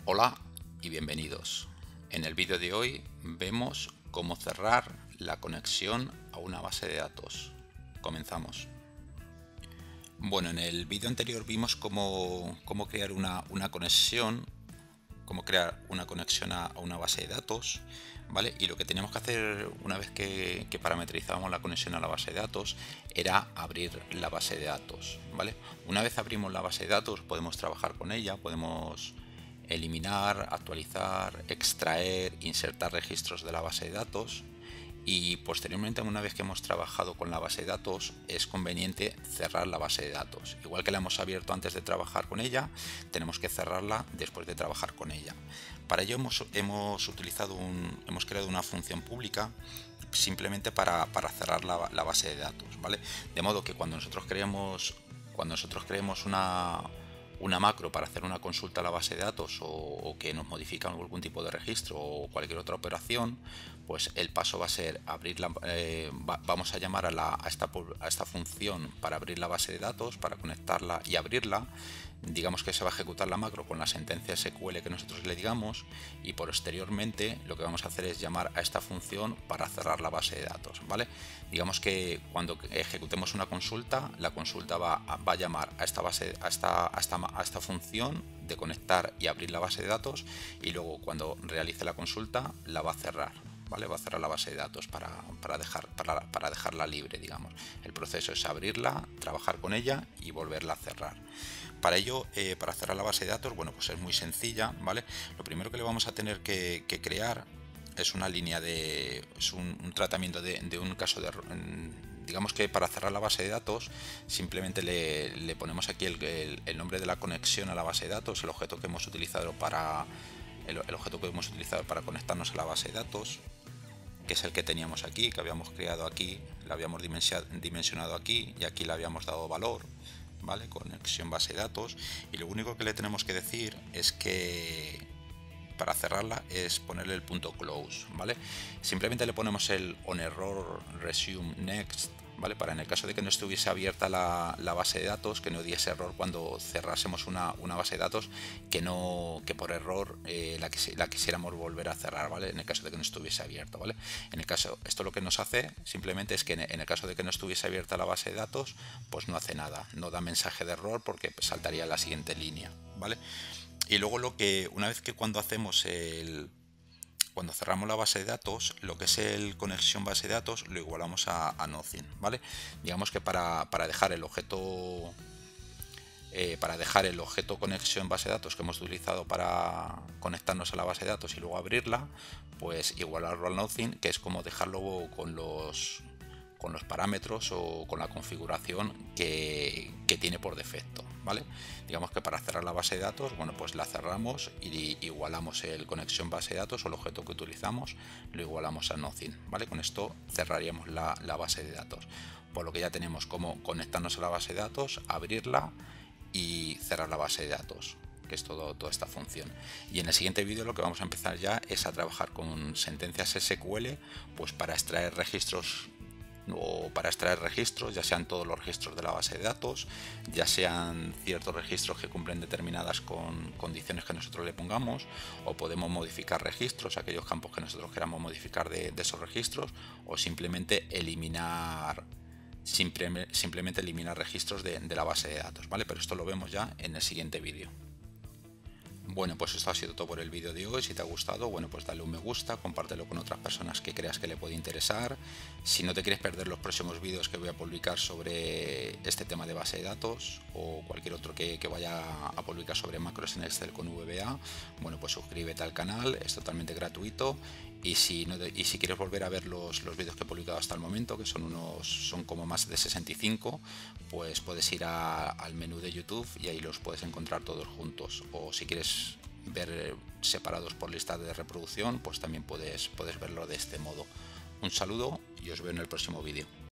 Hola y bienvenidos. En el vídeo de hoy vemos cómo cerrar la conexión a una base de datos. Comenzamos. Bueno, en el vídeo anterior vimos cómo crear una conexión, cómo crear una conexión a una base de datos, ¿vale? Y lo que teníamos que hacer una vez que parametrizábamos la conexión a la base de datos era abrir la base de datos, ¿vale? Una vez abrimos la base de datos podemos trabajar con ella, podemos eliminar, actualizar, extraer, insertar registros de la base de datos y posteriormente, una vez que hemos trabajado con la base de datos, es conveniente cerrar la base de datos. Igual que la hemos abierto antes de trabajar con ella, tenemos que cerrarla después de trabajar con ella. Para ello hemos creado una función pública simplemente para cerrar la base de datos, ¿vale? De modo que cuando nosotros creemos una macro para hacer una consulta a la base de datos o que nos modifica algún tipo de registro o cualquier otra operación, pues el paso va a ser vamos a llamar a esta función para abrir la base de datos, para conectarla y abrirla. Digamos que se va a ejecutar la macro con la sentencia SQL que nosotros le digamos, y posteriormente lo que vamos a hacer es llamar a esta función para cerrar la base de datos, ¿vale? Digamos que cuando ejecutemos una consulta, la consulta va a llamar a esta función de conectar y abrir la base de datos, y luego cuando realice la consulta la va a cerrar, ¿vale? Va a cerrar la base de datos para dejarla libre, digamos. El proceso es abrirla, trabajar con ella y volverla a cerrar. Para ello, para cerrar la base de datos, bueno, pues es muy sencilla, ¿vale? Lo primero que le vamos a tener que crear es una línea es un tratamiento de un caso de error. Digamos que para cerrar la base de datos simplemente le ponemos aquí el nombre de la conexión a la base de datos, el objeto que hemos utilizado para conectarnos a la base de datos, que es el que teníamos aquí, que habíamos creado aquí, lo habíamos dimensionado aquí y aquí le habíamos dado valor, ¿vale? Conexión base de datos, y lo único que le tenemos que decir es que para cerrarla es ponerle el punto close, ¿vale? Simplemente le ponemos el on error resume next, ¿vale? Para en el caso de que no estuviese abierta la base de datos, que no diese error cuando cerrásemos una base de datos, que por error la quisiéramos volver a cerrar, ¿vale? En el caso de que no estuviese abierta, ¿vale? Esto lo que nos hace simplemente es que en el caso de que no estuviese abierta la base de datos, pues no hace nada, no da mensaje de error porque saltaría la siguiente línea, ¿vale? Y luego una vez que cuando cerramos la base de datos, lo que es el conexión base de datos lo igualamos a nothing, ¿vale? Digamos que para dejar el objeto conexión base de datos que hemos utilizado para conectarnos a la base de datos y luego abrirla, pues igualarlo al nothing, que es como dejarlo con los parámetros o con la configuración que tiene por defecto, ¿vale? Digamos que para cerrar la base de datos, bueno, pues la cerramos y igualamos el conexión base de datos o el objeto que utilizamos, lo igualamos a nothing, ¿vale? Con esto cerraríamos la base de datos, por lo que ya tenemos cómo conectarnos a la base de datos, abrirla y cerrar la base de datos, que es toda esta función. Y en el siguiente vídeo lo que vamos a empezar ya es a trabajar con sentencias SQL, pues para extraer registros, ya sean todos los registros de la base de datos, ya sean ciertos registros que cumplen determinadas condiciones que nosotros le pongamos, o podemos modificar registros, aquellos campos que nosotros queramos modificar de esos registros, o simplemente eliminar registros de la base de datos, ¿vale? Pero esto lo vemos ya en el siguiente vídeo. Bueno, pues esto ha sido todo por el vídeo de hoy. Si te ha gustado, bueno, pues dale un me gusta, compártelo con otras personas que creas que le puede interesar. Si no te quieres perder los próximos vídeos que voy a publicar sobre este tema de base de datos o cualquier otro que vaya a publicar sobre macros en Excel con VBA, bueno, pues suscríbete al canal, es totalmente gratuito. Y si quieres volver a ver los vídeos que he publicado hasta el momento, que son como más de 65, pues puedes ir al menú de YouTube y ahí los puedes encontrar todos juntos. O si quieres ver separados por lista de reproducción, pues también puedes verlo de este modo. Un saludo y os veo en el próximo vídeo.